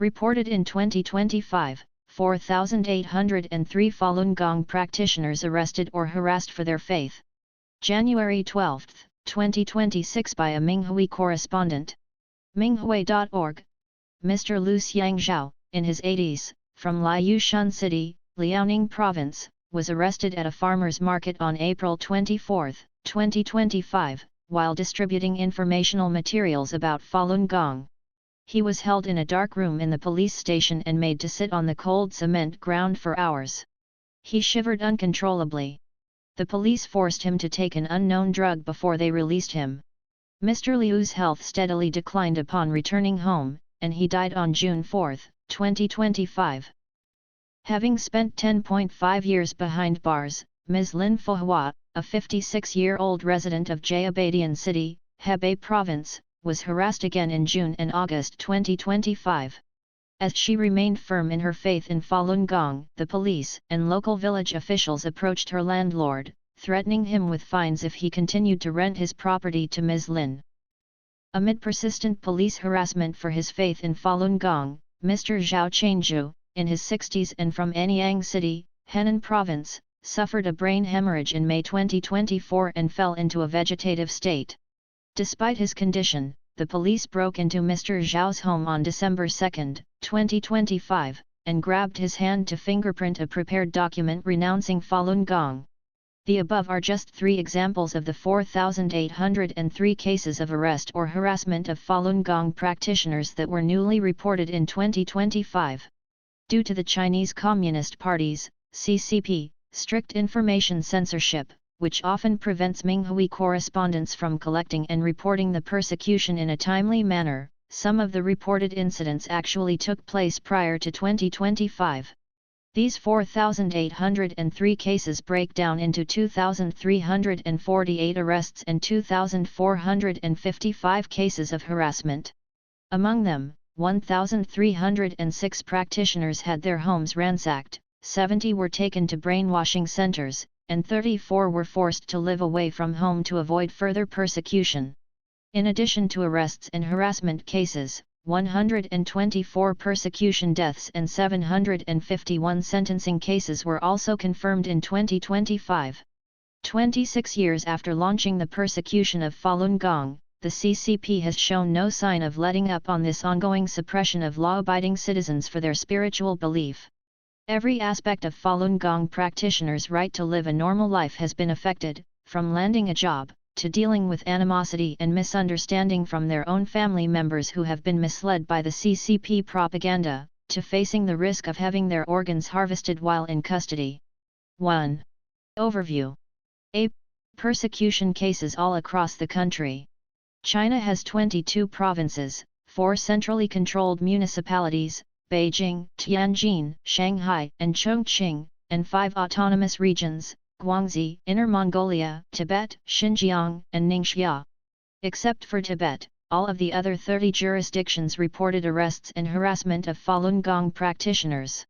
Reported in 2025, 4,803 Falun Gong practitioners arrested or harassed for their faith. January 12, 2026 by a Minghui correspondent. Minghui.org. Mr. Lu Xiangzhao, in his 80s, from Liaoshan City, Liaoning Province, was arrested at a farmer's market on April 24, 2025, while distributing informational materials about Falun Gong. He was held in a dark room in the police station and made to sit on the cold cement ground for hours. He shivered uncontrollably. The police forced him to take an unknown drug before they released him. Mr. Liu's health steadily declined upon returning home, and he died on June 4, 2025. Having spent 10.5 years behind bars, Ms. Lin Fuhua, a 56-year-old resident of Jiabadian City, Hebei Province, was harassed again in June and August 2025. As she remained firm in her faith in Falun Gong, the police and local village officials approached her landlord, threatening him with fines if he continued to rent his property to Ms. Lin. Amid persistent police harassment for his faith in Falun Gong, Mr. Zhao Chengzhu, in his 60s and from Anyang City, Henan Province, suffered a brain hemorrhage in May 2024 and fell into a vegetative state. Despite his condition, the police broke into Mr. Zhao's home on December 2, 2025, and grabbed his hand to fingerprint a prepared document renouncing Falun Gong. The above are just 3 examples of the 4,803 cases of arrest or harassment of Falun Gong practitioners that were newly reported in 2025. Due to the Chinese Communist Party's (CCP) strict information censorship, which often prevents Minghui correspondents from collecting and reporting the persecution in a timely manner, some of the reported incidents actually took place prior to 2025. These 4,803 cases break down into 2,348 arrests and 2,455 cases of harassment. Among them, 1,306 practitioners had their homes ransacked, 70 were taken to brainwashing centers, and 34 were forced to live away from home to avoid further persecution. In addition to arrests and harassment cases, 124 persecution deaths and 751 sentencing cases were also confirmed in 2025. 26 years after launching the persecution of Falun Gong, the CCP has shown no sign of letting up on this ongoing suppression of law-abiding citizens for their spiritual belief. Every aspect of Falun Gong practitioners' right to live a normal life has been affected, from landing a job, to dealing with animosity and misunderstanding from their own family members who have been misled by the CCP propaganda, to facing the risk of having their organs harvested while in custody. 1. Overview. A. Persecution cases all across the country. China has 22 provinces, 4 centrally controlled municipalities, Beijing, Tianjin, Shanghai, and Chongqing, and 5 autonomous regions, Guangxi, Inner Mongolia, Tibet, Xinjiang, and Ningxia. Except for Tibet, all of the other 30 jurisdictions reported arrests and harassment of Falun Gong practitioners.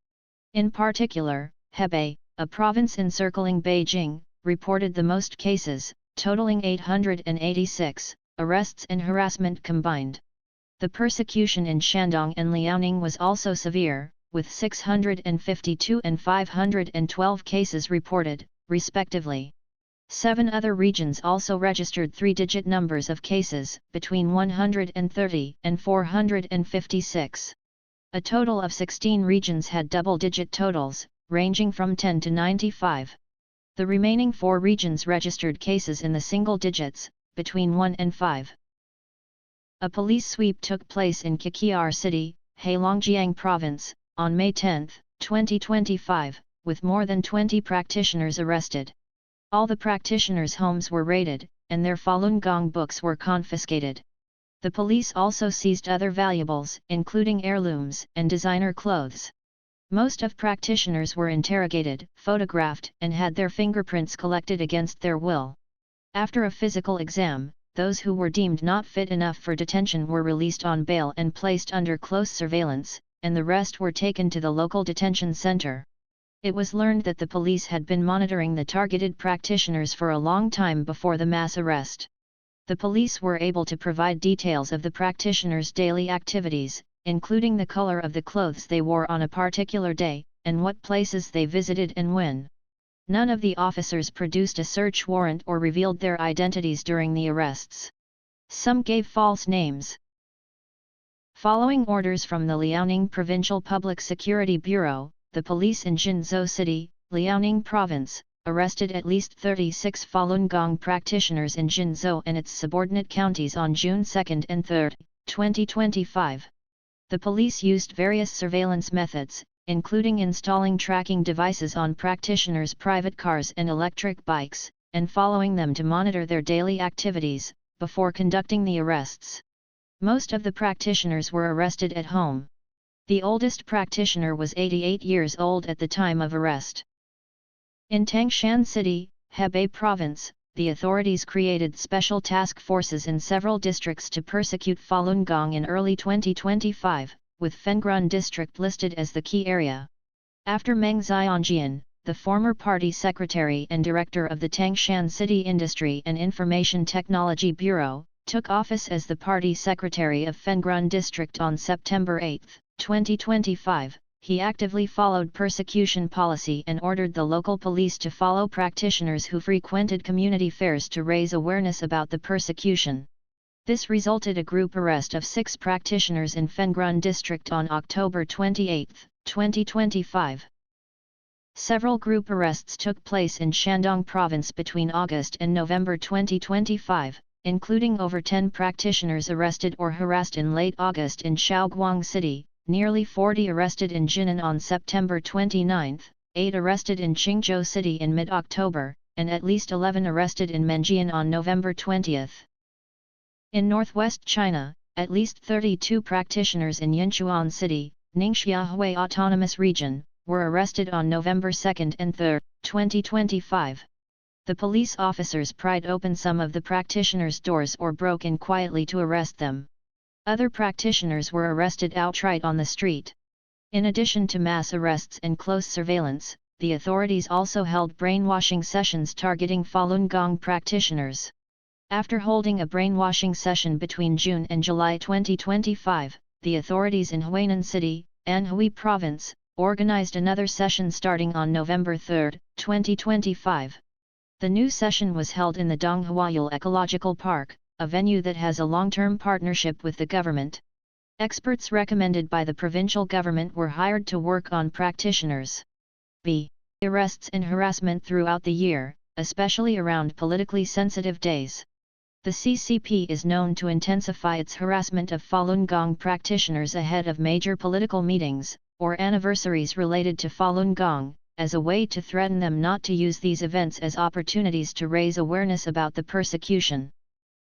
In particular, Hebei, a province encircling Beijing, reported the most cases, totaling 886, arrests and harassment combined. The persecution in Shandong and Liaoning was also severe, with 652 and 512 cases reported, respectively. 7 other regions also registered 3-digit numbers of cases, between 130 and 456. A total of 16 regions had double-digit totals, ranging from 10 to 95. The remaining 4 regions registered cases in the single digits, between 1 and 5. A police sweep took place in Qiqihar City, Heilongjiang Province, on May 10, 2025, with more than 20 practitioners arrested. All the practitioners' homes were raided, and their Falun Gong books were confiscated. The police also seized other valuables, including heirlooms and designer clothes. Most of practitioners were interrogated, photographed, and had their fingerprints collected against their will. After a physical exam, those who were deemed not fit enough for detention were released on bail and placed under close surveillance, and the rest were taken to the local detention center. It was learned that the police had been monitoring the targeted practitioners for a long time before the mass arrest. The police were able to provide details of the practitioners' daily activities, including the color of the clothes they wore on a particular day, and what places they visited and when. None of the officers produced a search warrant or revealed their identities during the arrests. Some gave false names. Following orders from the Liaoning Provincial Public Security Bureau, the police in Jinzhou City, Liaoning Province, arrested at least 36 Falun Gong practitioners in Jinzhou and its subordinate counties on June 2 and 3, 2025. The police used various surveillance methods, including installing tracking devices on practitioners' private cars and electric bikes, and following them to monitor their daily activities, before conducting the arrests. Most of the practitioners were arrested at home. The oldest practitioner was 88 years old at the time of arrest. In Tangshan City, Hebei Province, the authorities created special task forces in several districts to persecute Falun Gong in early 2025, with Fengrun District listed as the key area. After Meng Xiangjian, the former party secretary and director of the Tangshan City Industry and Information Technology Bureau, took office as the party secretary of Fengrun District on September 8, 2025, he actively followed persecution policy and ordered the local police to follow practitioners who frequented community fairs to raise awareness about the persecution. This resulted in a group arrest of 6 practitioners in Fengrun District on October 28, 2025. Several group arrests took place in Shandong Province between August and November 2025, including over 10 practitioners arrested or harassed in late August in Shaoguang City, nearly 40 arrested in Jinan on September 29, 8 arrested in Qingzhou City in mid-October, and at least 11 arrested in Menjian on November 20. In northwest China, at least 32 practitioners in Yinchuan City, Ningxia Autonomous Region, were arrested on November 2 and 3, 2025. The police officers pried open some of the practitioners' doors or broke in quietly to arrest them. Other practitioners were arrested outright on the street. In addition to mass arrests and close surveillance, the authorities also held brainwashing sessions targeting Falun Gong practitioners. After holding a brainwashing session between June and July 2025, the authorities in Huainan City, Anhui Province, organized another session starting on November 3, 2025. The new session was held in the Donghuayul Ecological Park, a venue that has a long-term partnership with the government. Experts recommended by the provincial government were hired to work on practitioners. Arrests and harassment throughout the year, especially around politically sensitive days. The CCP is known to intensify its harassment of Falun Gong practitioners ahead of major political meetings, or anniversaries related to Falun Gong, as a way to threaten them not to use these events as opportunities to raise awareness about the persecution.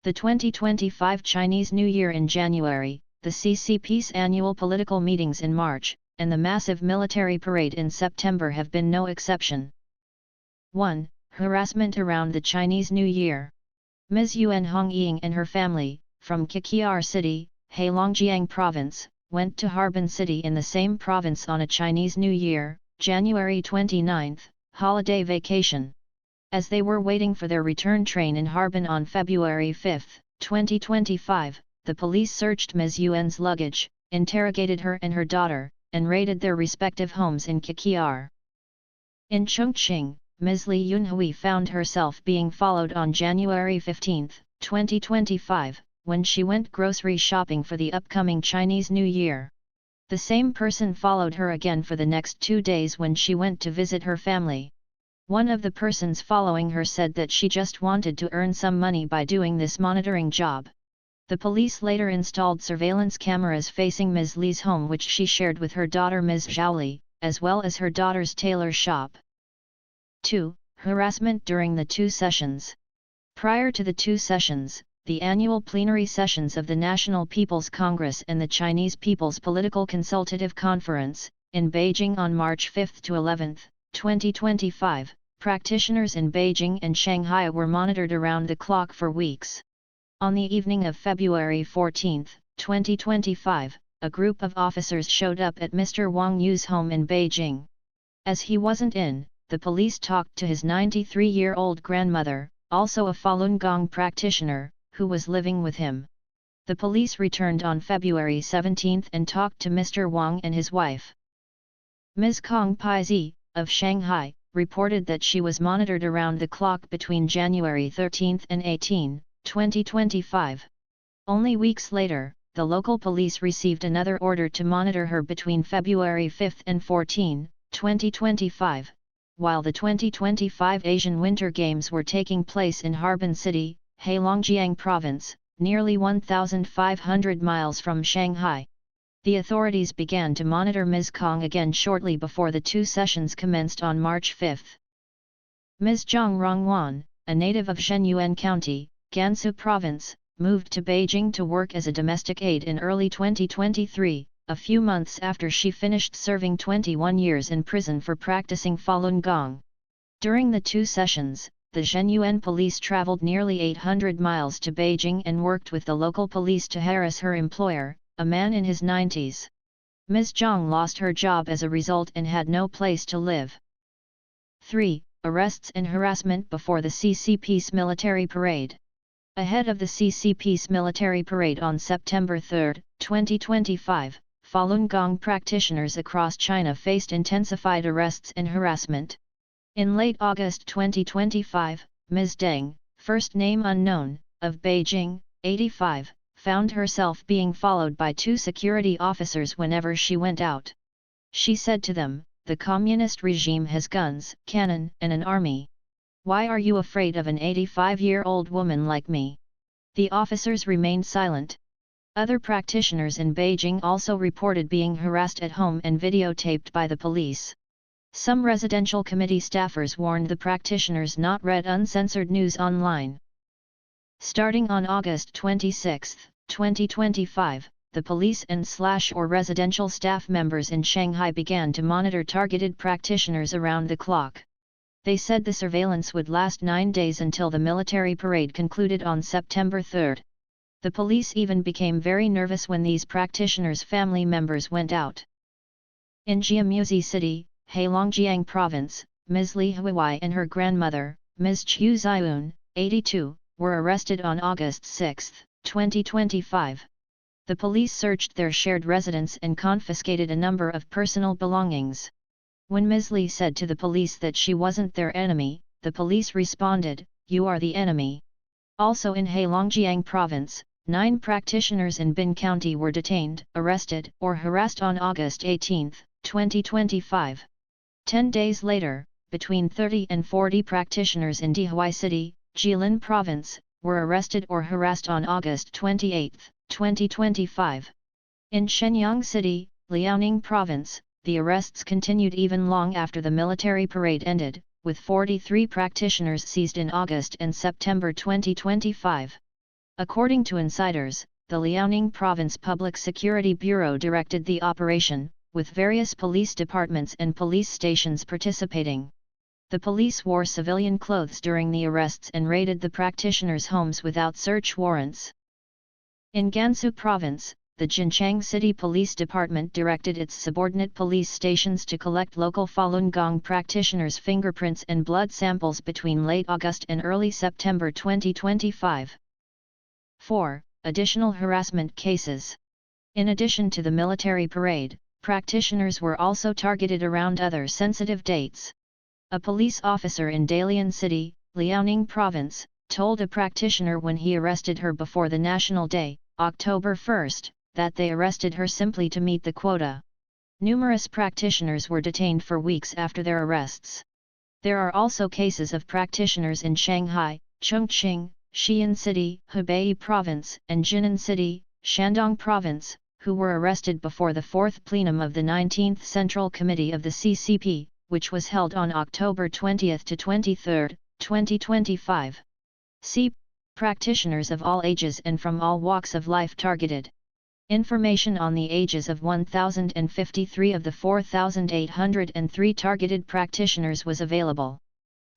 The 2025 Chinese New Year in January, the CCP's annual political meetings in March, and the massive military parade in September have been no exception. 1. Harassment around the Chinese New Year. Ms. Yuan Hongying and her family, from Qiqihar City, Heilongjiang Province, went to Harbin City in the same province on a Chinese New Year, January 29, holiday vacation. As they were waiting for their return train in Harbin on February 5, 2025, the police searched Ms. Yuan's luggage, interrogated her and her daughter, and raided their respective homes in Qiqihar. In Chongqing, Ms. Li Yunhui found herself being followed on January 15, 2025, when she went grocery shopping for the upcoming Chinese New Year. The same person followed her again for the next 2 days when she went to visit her family. One of the persons following her said that she just wanted to earn some money by doing this monitoring job. The police later installed surveillance cameras facing Ms. Li's home, which she shared with her daughter Ms. Zhao Li, as well as her daughter's tailor shop. 2. Harassment during the 2 sessions. Prior to the 2 sessions, the annual plenary sessions of the National People's Congress and the Chinese People's Political Consultative Conference, in Beijing on March 5 to 11, 2025, practitioners in Beijing and Shanghai were monitored around the clock for weeks. On the evening of February 14, 2025, a group of officers showed up at Mr. Wang Yu's home in Beijing. As he wasn't in, the police talked to his 93-year-old grandmother, also a Falun Gong practitioner, who was living with him. The police returned on February 17 and talked to Mr. Wang and his wife. Ms. Kong Paizi, of Shanghai, reported that she was monitored around the clock between January 13 and 18, 2025. Only weeks later, the local police received another order to monitor her between February 5 and 14, 2025, while the 2025 Asian Winter Games were taking place in Harbin City, Heilongjiang Province, nearly 1,500 miles from Shanghai. The authorities began to monitor Ms. Kong again shortly before the two sessions commenced on March 5. Ms. Zhang Rongwan, a native of Shenyuan County, Gansu Province, moved to Beijing to work as a domestic aide in early 2023, a few months after she finished serving 21 years in prison for practicing Falun Gong. During the two sessions, the Shenyuan police traveled nearly 800 miles to Beijing and worked with the local police to harass her employer, a man in his 90s. Ms. Zhang lost her job as a result and had no place to live. 3. Arrests and harassment before the CCP's military parade. Ahead of the CCP's military parade on September 3, 2025, Falun Gong practitioners across China faced intensified arrests and harassment. In late August 2025, Ms. Deng, first name unknown, of Beijing, 85, found herself being followed by two security officers whenever she went out. She said to them, "The communist regime has guns, cannon, and an army. Why are you afraid of an 85-year-old woman like me?" The officers remained silent. Other practitioners in Beijing also reported being harassed at home and videotaped by the police. Some residential committee staffers warned the practitioners not read uncensored news online. Starting on August 26, 2025, the police and/or residential staff members in Shanghai began to monitor targeted practitioners around the clock. They said the surveillance would last 9 days until the military parade concluded on September 3. The police even became very nervous when these practitioners' family members went out. In Jiamuzi City, Heilongjiang Province, Ms. Li Huiwei and her grandmother, Ms. Chu Ziyun, 82, were arrested on August 6, 2025. The police searched their shared residence and confiscated a number of personal belongings. When Ms. Li said to the police that she wasn't their enemy, the police responded, "You are the enemy." Also in Heilongjiang Province, 9 practitioners in Bin County were detained, arrested, or harassed on August 18, 2025. 10 days later, between 30 and 40 practitioners in Dihui City, Jilin Province, were arrested or harassed on August 28, 2025. In Shenyang City, Liaoning Province, the arrests continued even long after the military parade ended, with 43 practitioners seized in August and September 2025. According to insiders, the Liaoning Province Public Security Bureau directed the operation, with various police departments and police stations participating. The police wore civilian clothes during the arrests and raided the practitioners' homes without search warrants. In Gansu Province, the Jinchang City Police Department directed its subordinate police stations to collect local Falun Gong practitioners' fingerprints and blood samples between late August and early September 2025. 4. Additional harassment cases. In addition to the military parade, practitioners were also targeted around other sensitive dates. A police officer in Dalian City, Liaoning Province, told a practitioner when he arrested her before the National Day, October 1, that they arrested her simply to meet the quota. Numerous practitioners were detained for weeks after their arrests. There are also cases of practitioners in Shanghai, Chongqing, Xi'an City, Hebei Province, and Jinan City, Shandong Province, who were arrested before the 4th plenum of the 19th Central Committee of the CCP, which was held on October 20 to 23, 2025. See, practitioners of all ages and from all walks of life targeted. Information on the ages of 1,053 of the 4,803 targeted practitioners was available.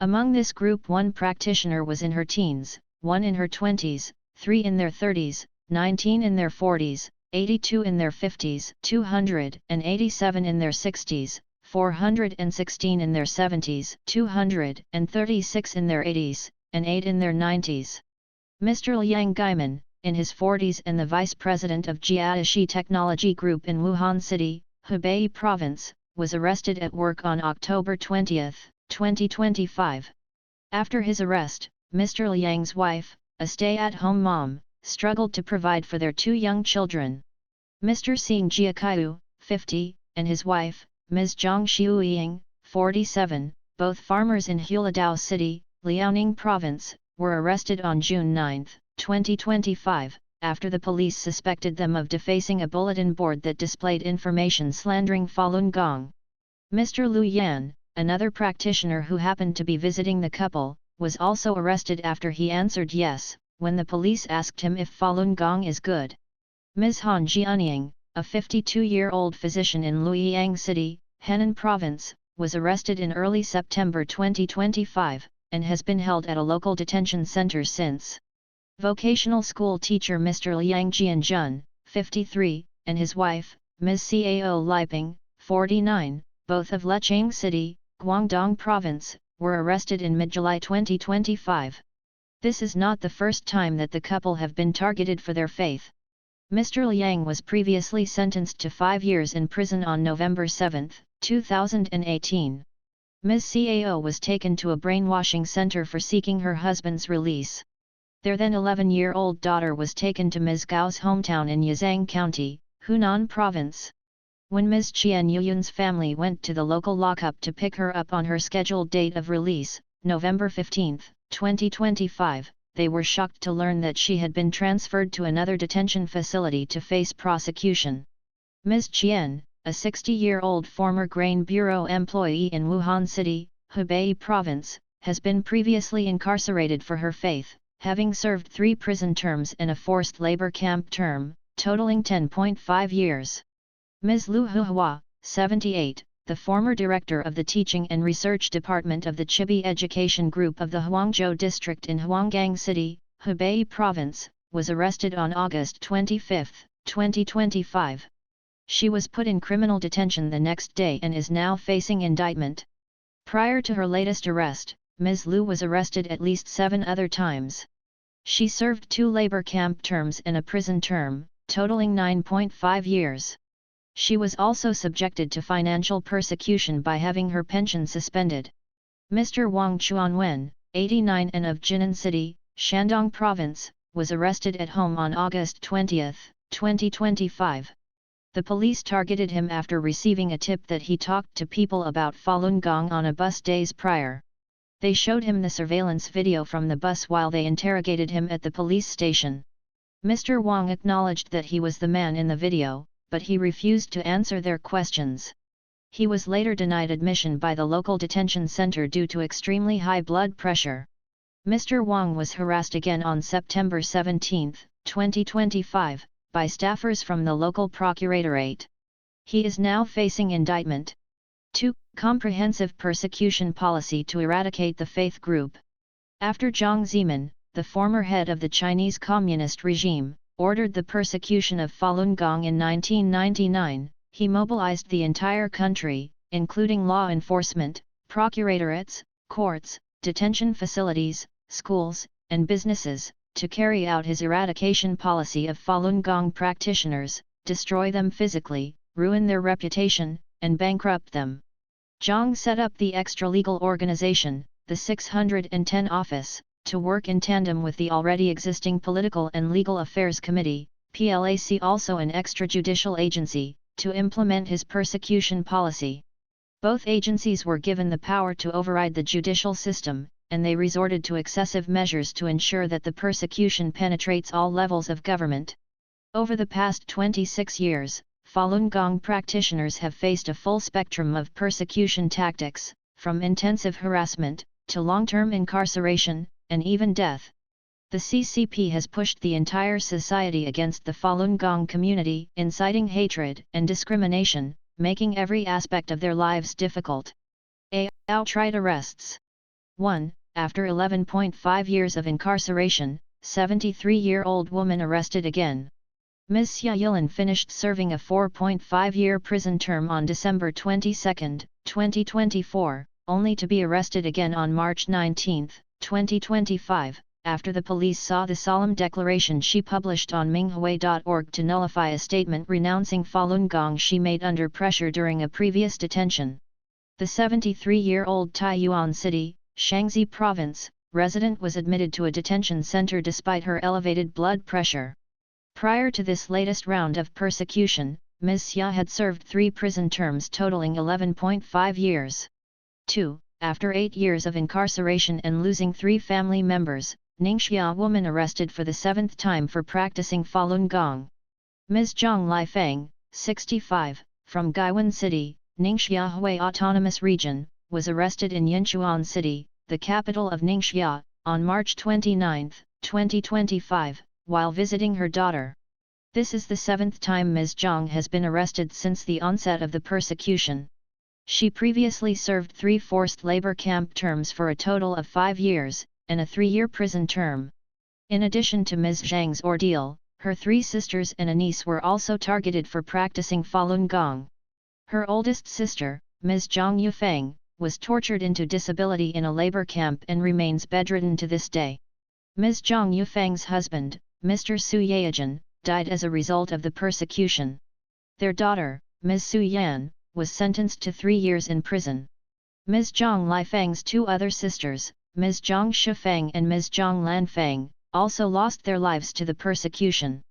Among this group, 1 practitioner was in her teens, 1 in her 20s, 3 in their 30s, 19 in their 40s, 82 in their 50s, 287 in their 60s, 416 in their 70s, 236 in their 80s, and 8 in their 90s. Mr. Liang Gaiman, in his 40s and the vice president of Jiaoshi Technology Group in Wuhan City, Hubei Province, was arrested at work on October 20, 2025. After his arrest, Mr. Liang's wife, a stay-at-home mom, struggled to provide for their two young children. Mr. Xing Jiakaiu, 50, and his wife, Ms. Zhang Xiuying, 47, both farmers in Huladao City, Liaoning Province, were arrested on June 9, 2025, after the police suspected them of defacing a bulletin board that displayed information slandering Falun Gong. Mr. Lu Yan, another practitioner who happened to be visiting the couple, was also arrested after he answered yes, when the police asked him if Falun Gong is good. Ms. Han Jianying, a 52-year-old physician in Luoyang City, Henan Province, was arrested in early September 2025, and has been held at a local detention center since. Vocational school teacher Mr. Liang Jianjun, 53, and his wife, Ms. Cao Liping, 49, both of Lecheng City, Guangdong Province, were arrested in mid-July 2025. This is not the first time that the couple have been targeted for their faith. Mr. Liang was previously sentenced to 5 years in prison on November 7, 2018. Ms. Cao was taken to a brainwashing center for seeking her husband's release. Their then 11-year-old daughter was taken to Ms. Gao's hometown in Yazang County, Hunan Province. When Ms. Qian Yuyun's family went to the local lockup to pick her up on her scheduled date of release, November 15, 2025, they were shocked to learn that she had been transferred to another detention facility to face prosecution. Ms. Qian, a 60-year-old former Grain Bureau employee in Wuhan City, Hubei Province, has been previously incarcerated for her faith, having served 3 prison terms and a forced labor camp term, totaling 10.5 years. Ms. Lu Huhua, 78, the former director of the Teaching and Research Department of the Chibi Education Group of the Huangzhou District in Huanggang City, Hubei Province, was arrested on August 25, 2025. She was put in criminal detention the next day and is now facing indictment. Prior to her latest arrest, Ms. Lu was arrested at least 7 other times. She served 2 labor camp terms and a prison term, totaling 9.5 years. She was also subjected to financial persecution by having her pension suspended. Mr. Wang Chuanwen, 89 and of Jinan City, Shandong Province, was arrested at home on August 20, 2025. The police targeted him after receiving a tip that he talked to people about Falun Gong on a bus days prior. They showed him the surveillance video from the bus while they interrogated him at the police station. Mr. Wang acknowledged that he was the man in the video, but he refused to answer their questions. He was later denied admission by the local detention center due to extremely high blood pressure. Mr. Wang was harassed again on September 17, 2025, by staffers from the local procuratorate. He is now facing indictment. 2. Comprehensive persecution policy to eradicate the faith group. After Jiang Zemin, the former head of the Chinese Communist regime, ordered the persecution of Falun Gong in 1999, he mobilized the entire country, including law enforcement, procuratorates, courts, detention facilities, schools, and businesses, to carry out his eradication policy of Falun Gong practitioners, destroy them physically, ruin their reputation, and bankrupt them. Zhang set up the extra-legal organization, the 610 Office, to work in tandem with the already existing Political and Legal Affairs Committee, PLAC, also an extrajudicial agency, to implement his persecution policy. Both agencies were given the power to override the judicial system, and they resorted to excessive measures to ensure that the persecution penetrates all levels of government. Over the past 26 years, Falun Gong practitioners have faced a full spectrum of persecution tactics, from intensive harassment, to long-term incarceration, and even death. The CCP has pushed the entire society against the Falun Gong community, inciting hatred and discrimination, making every aspect of their lives difficult. Outright arrests. 1. After 11.5 years of incarceration, 73-year-old woman arrested again. Ms. Xia Yilan finished serving a 4.5-year prison term on December 22, 2024, only to be arrested again on March 19, 2025, after the police saw the solemn declaration she published on Minghui.org to nullify a statement renouncing Falun Gong she made under pressure during a previous detention. The 73-year-old Taiyuan City, Shaanxi Province, resident was admitted to a detention center despite her elevated blood pressure. Prior to this latest round of persecution, Ms. Xia had served 3 prison terms totaling 11.5 years. 2. After 8 years of incarceration and losing 3 family members, Ningxia woman arrested for the 7th time for practicing Falun Gong. Ms. Zhang Lifeng, 65, from Gaiwan City, Ningxia Hui Autonomous Region, was arrested in Yinchuan City, the capital of Ningxia, on March 29, 2025, while visiting her daughter. This is the 7th time Ms. Zhang has been arrested since the onset of the persecution. She previously served 3 forced labor camp terms for a total of 5 years, and a 3-year prison term. In addition to Ms. Zhang's ordeal, her 3 sisters and a niece were also targeted for practicing Falun Gong. Her oldest sister, Ms. Zhang Yufeng, was tortured into disability in a labor camp and remains bedridden to this day. Ms. Zhang Yufeng's husband, Mr. Su Yaojin, died as a result of the persecution. Their daughter, Ms. Su Yan, was sentenced to 3 years in prison. Ms. Zhang Lifeng's 2 other sisters, Ms. Zhang Shifeng and Ms. Zhang Lanfeng, also lost their lives to the persecution.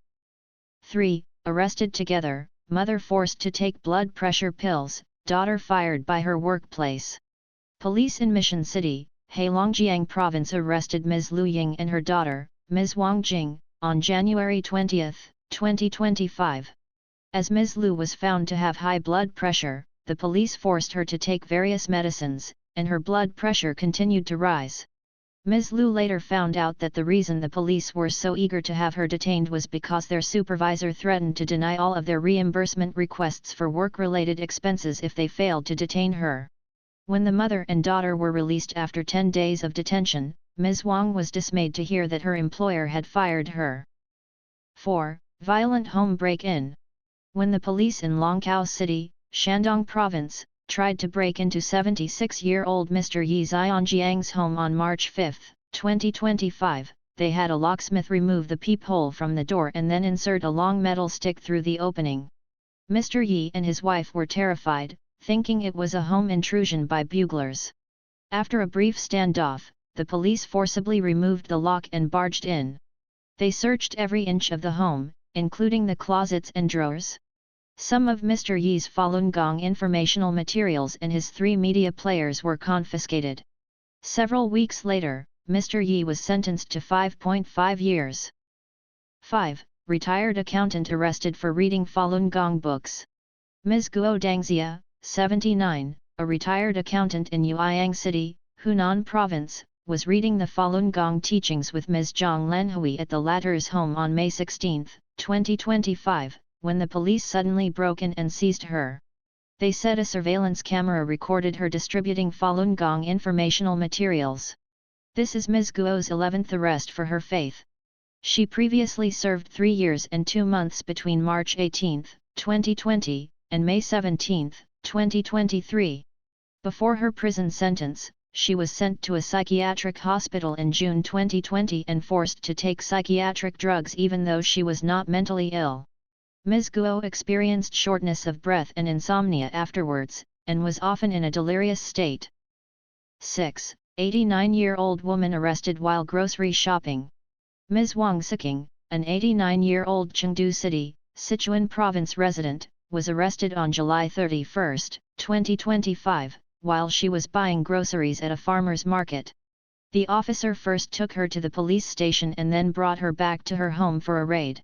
3. Arrested together, mother forced to take blood pressure pills, daughter fired by her workplace. Police in Mission City, Heilongjiang Province arrested Ms. Lu Ying and her daughter, Ms. Wang Jing, on January 20, 2025. As Ms. Lu was found to have high blood pressure, the police forced her to take various medicines, and her blood pressure continued to rise. Ms. Lu later found out that the reason the police were so eager to have her detained was because their supervisor threatened to deny all of their reimbursement requests for work-related expenses if they failed to detain her. When the mother and daughter were released after 10 days of detention, Ms. Wang was dismayed to hear that her employer had fired her. 4. Violent home break-in. When the police in Longkou City, Shandong Province, tried to break into 76-year-old Mr. Yi Zionjiang's home on March 5, 2025, they had a locksmith remove the peephole from the door and then insert a long metal stick through the opening. Mr. Yi and his wife were terrified, thinking it was a home intrusion by buglers. After a brief standoff, the police forcibly removed the lock and barged in. They searched every inch of the home, including the closets and drawers. Some of Mr. Yi's Falun Gong informational materials and his 3 media players were confiscated. Several weeks later, Mr. Yi was sentenced to 5.5 years. 5. Retired accountant arrested for reading Falun Gong books. Ms. Guo Dangxia, 79, a retired accountant in Yueyang City, Hunan Province, was reading the Falun Gong teachings with Ms. Zhang Lanhui at the latter's home on May 16, 2025. When the police suddenly broke in and seized her. They said a surveillance camera recorded her distributing Falun Gong informational materials. This is Ms. Guo's 11th arrest for her faith. She previously served 3 years and 2 months between March 18, 2020, and May 17, 2023. Before her prison sentence, she was sent to a psychiatric hospital in June 2020 and forced to take psychiatric drugs even though she was not mentally ill. Ms. Guo experienced shortness of breath and insomnia afterwards, and was often in a delirious state. 6. 89-year-old woman arrested while grocery shopping. Ms. Wang Siking, an 89-year-old Chengdu City, Sichuan Province resident, was arrested on July 31, 2025, while she was buying groceries at a farmer's market. The officer first took her to the police station and then brought her back to her home for a raid.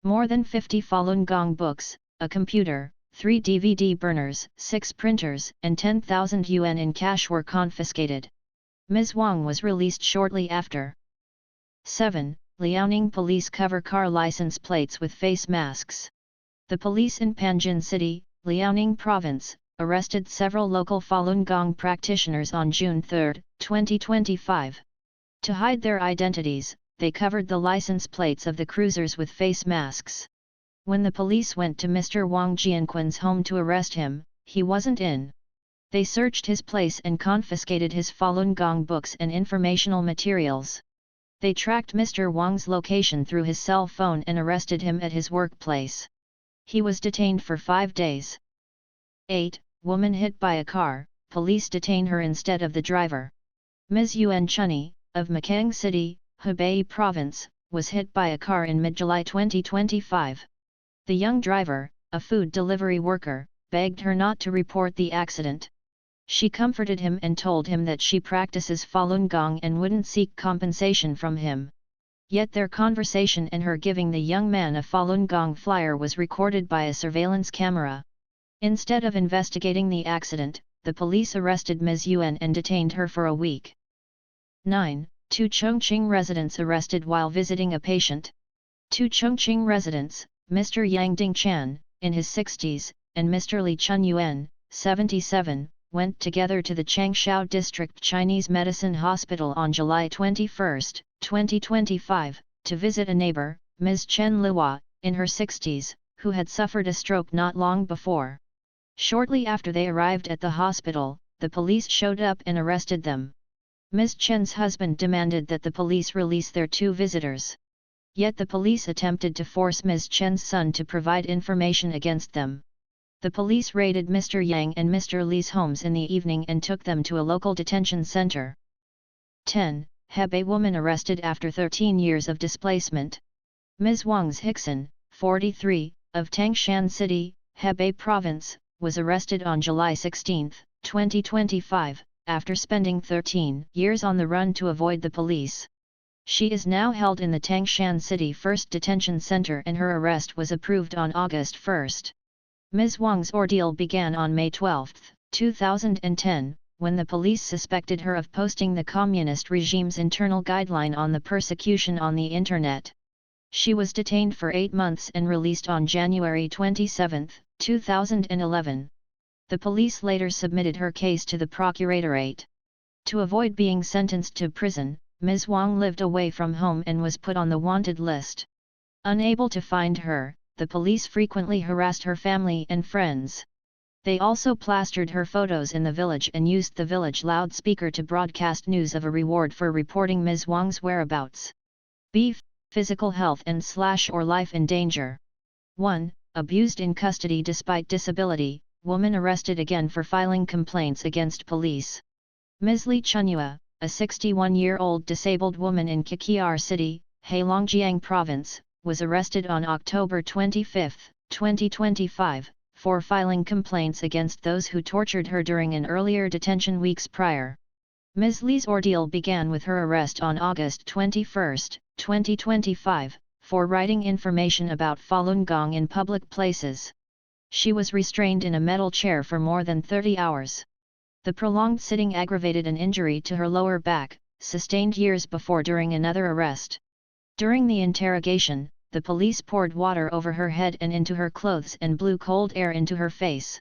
More than 50 Falun Gong books, a computer, 3 DVD burners, 6 printers, and 10,000 yuan in cash were confiscated. Ms. Wang was released shortly after. 7. Liaoning police cover car license plates with face masks. The police in Panjin City, Liaoning Province, arrested several local Falun Gong practitioners on June 3, 2025. To hide their identities, they covered the license plates of the cruisers with face masks. When the police went to Mr. Wang Jianquan's home to arrest him, he wasn't in. They searched his place and confiscated his Falun Gong books and informational materials. They tracked Mr. Wang's location through his cell phone and arrested him at his workplace. He was detained for 5 days. 8. Woman hit by a car, police detain her instead of the driver. Ms. Yuan Chunyi, of Makang City, Hebei Province, was hit by a car in mid-July 2025. The young driver, a food delivery worker, begged her not to report the accident. She comforted him and told him that she practices Falun Gong and wouldn't seek compensation from him. Yet their conversation and her giving the young man a Falun Gong flyer was recorded by a surveillance camera. Instead of investigating the accident, the police arrested Ms. Yuan and detained her for a week. 9. 2 Chongqing residents arrested while visiting a patient. 2 Chongqing residents, Mr. Yang Dingchan, in his 60s, and Mr. Li Chunyuan, 77, went together to the Changsha District Chinese Medicine Hospital on July 21, 2025, to visit a neighbor, Ms. Chen Liwa, in her 60s, who had suffered a stroke not long before. Shortly after they arrived at the hospital, the police showed up and arrested them. Ms. Chen's husband demanded that the police release their 2 visitors. Yet the police attempted to force Ms. Chen's son to provide information against them. The police raided Mr. Yang and Mr. Li's homes in the evening and took them to a local detention center. 10. Hebei woman arrested after 13 years of displacement. Ms. Wang's Hickson, 43, of Tangshan City, Hebei Province, was arrested on July 16, 2025, after spending 13 years on the run to avoid the police. She is now held in the Tangshan City First Detention Center and her arrest was approved on August 1. Ms. Wang's ordeal began on May 12, 2010, when the police suspected her of posting the communist regime's internal guideline on the persecution on the Internet. She was detained for 8 months and released on January 27, 2011. The police later submitted her case to the Procuratorate. To avoid being sentenced to prison, Ms. Wang lived away from home and was put on the wanted list. Unable to find her, the police frequently harassed her family and friends. They also plastered her photos in the village and used the village loudspeaker to broadcast news of a reward for reporting Ms. Wang's whereabouts. B. Physical health and / or life in danger. 1. Abused in custody despite disability, woman arrested again for filing complaints against police. Ms. Li Chunyua, a 61-year-old disabled woman in Qiqihar City, Heilongjiang Province, was arrested on October 25, 2025, for filing complaints against those who tortured her during an earlier detention weeks prior. Ms. Li's ordeal began with her arrest on August 21, 2025, for writing information about Falun Gong in public places. She was restrained in a metal chair for more than 30 hours. The prolonged sitting aggravated an injury to her lower back, sustained years before during another arrest. During the interrogation, the police poured water over her head and into her clothes and blew cold air into her face.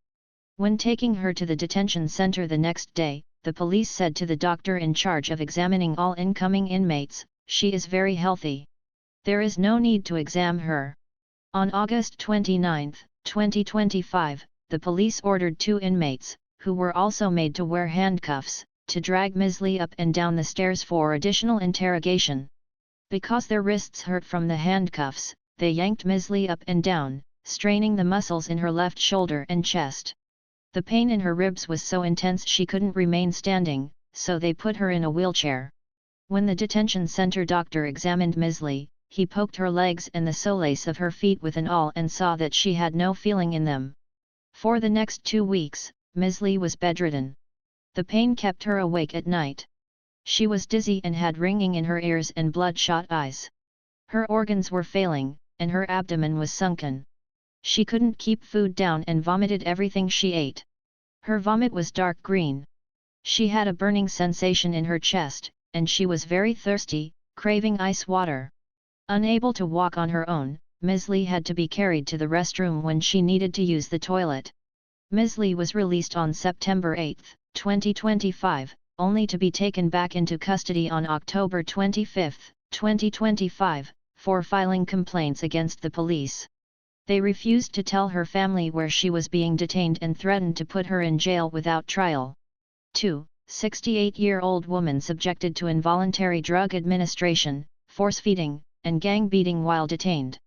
When taking her to the detention center the next day, the police said to the doctor in charge of examining all incoming inmates, "She is very healthy. There is no need to examine her." On August 29, 2025, the police ordered 2 inmates, who were also made to wear handcuffs, to drag Ms. Li up and down the stairs for additional interrogation. Because their wrists hurt from the handcuffs, they yanked Ms. Li up and down, straining the muscles in her left shoulder and chest. The pain in her ribs was so intense she couldn't remain standing, so they put her in a wheelchair. When the detention center doctor examined Ms. Li, he poked her legs and the soles of her feet with an awl and saw that she had no feeling in them. For the next 2 weeks, Ms. Li was bedridden. The pain kept her awake at night. She was dizzy and had ringing in her ears and bloodshot eyes. Her organs were failing, and her abdomen was sunken. She couldn't keep food down and vomited everything she ate. Her vomit was dark green. She had a burning sensation in her chest, and she was very thirsty, craving ice water. Unable to walk on her own, Ms. Li had to be carried to the restroom when she needed to use the toilet. Ms. Li was released on September 8, 2025, only to be taken back into custody on October 25, 2025, for filing complaints against the police. They refused to tell her family where she was being detained and threatened to put her in jail without trial. 2. 68-year-old woman subjected to involuntary drug administration, force feeding, and gang beating while detained.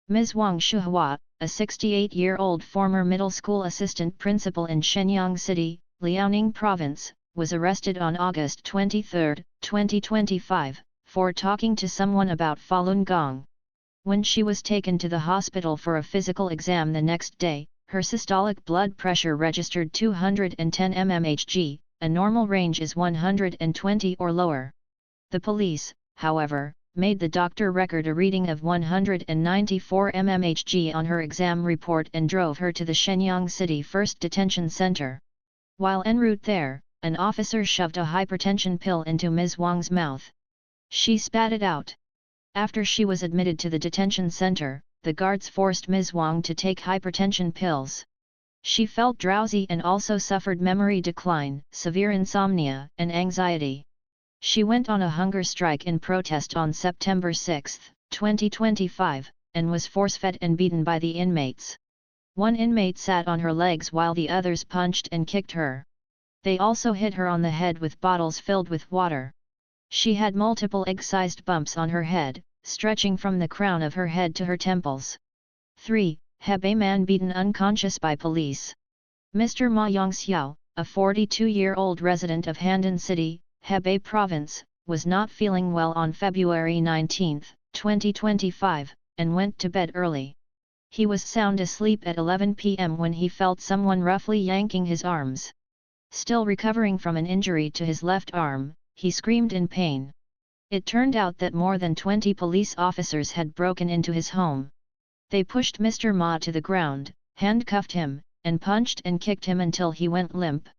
Ms. Wang Shuhua, a 68-year-old former middle school assistant principal in Shenyang City, Liaoning Province, was arrested on August 23, 2025, for talking to someone about Falun Gong. When she was taken to the hospital for a physical exam the next day, her systolic blood pressure registered 210 mmHg, a normal range is 120 or lower. The police, however, made the doctor record a reading of 194 mmHg on her exam report and drove her to the Shenyang City First Detention Center. While en route there, an officer shoved a hypertension pill into Ms. Wang's mouth. She spat it out. After she was admitted to the detention center, the guards forced Ms. Wang to take hypertension pills. She felt drowsy and also suffered memory decline, severe insomnia, and anxiety. She went on a hunger strike in protest on September 6, 2025, and was force-fed and beaten by the inmates. One inmate sat on her legs while the others punched and kicked her. They also hit her on the head with bottles filled with water. She had multiple egg-sized bumps on her head, stretching from the crown of her head to her temples. 3. Hebei man beaten unconscious by police. Mr. Ma Yongxiao, a 42-year-old resident of Handan City, Hebei Province, was not feeling well on February 19, 2025, and went to bed early. He was sound asleep at 11 p.m. when he felt someone roughly yanking his arms. Still recovering from an injury to his left arm, he screamed in pain. It turned out that more than 20 police officers had broken into his home. They pushed Mr. Ma to the ground, handcuffed him, and punched and kicked him until he went limp.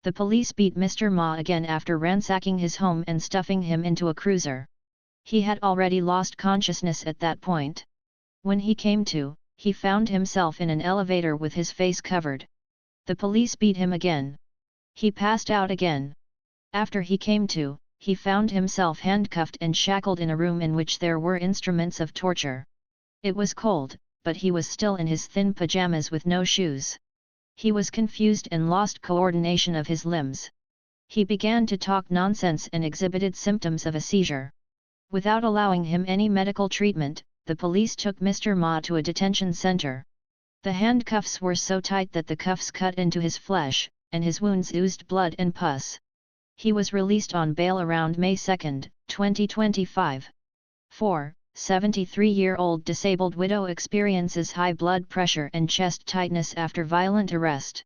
The police beat Mr. Ma again after ransacking his home and stuffing him into a cruiser. He had already lost consciousness at that point. When he came to, he found himself in an elevator with his face covered. The police beat him again. He passed out again. After he came to, he found himself handcuffed and shackled in a room in which there were instruments of torture. It was cold, but he was still in his thin pajamas with no shoes. He was confused and lost coordination of his limbs. He began to talk nonsense and exhibited symptoms of a seizure. Without allowing him any medical treatment, the police took Mr. Ma to a detention center. The handcuffs were so tight that the cuffs cut into his flesh, and his wounds oozed blood and pus. He was released on bail around May 2, 2025. 4. 73-year-old disabled widow experiences high blood pressure and chest tightness after violent arrest.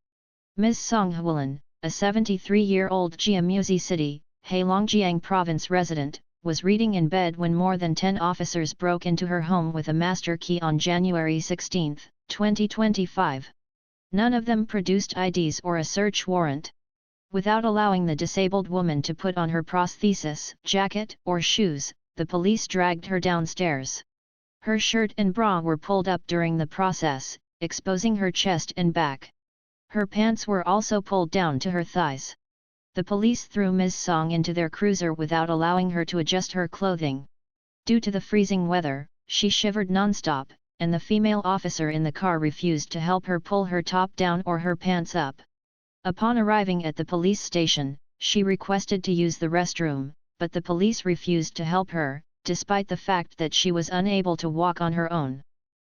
Ms. Song Hualin, a 73-year-old Jiamusi City, Heilongjiang Province resident, was reading in bed when more than 10 officers broke into her home with a master key on January 16, 2025. None of them produced IDs or a search warrant. Without allowing the disabled woman to put on her prosthesis, jacket, or shoes, the police dragged her downstairs. Her shirt and bra were pulled up during the process, exposing her chest and back. Her pants were also pulled down to her thighs. The police threw Ms. Song into their cruiser without allowing her to adjust her clothing. Due to the freezing weather, she shivered non-stop, and the female officer in the car refused to help her pull her top down or her pants up. Upon arriving at the police station, she requested to use the restroom, but the police refused to help her, despite the fact that she was unable to walk on her own.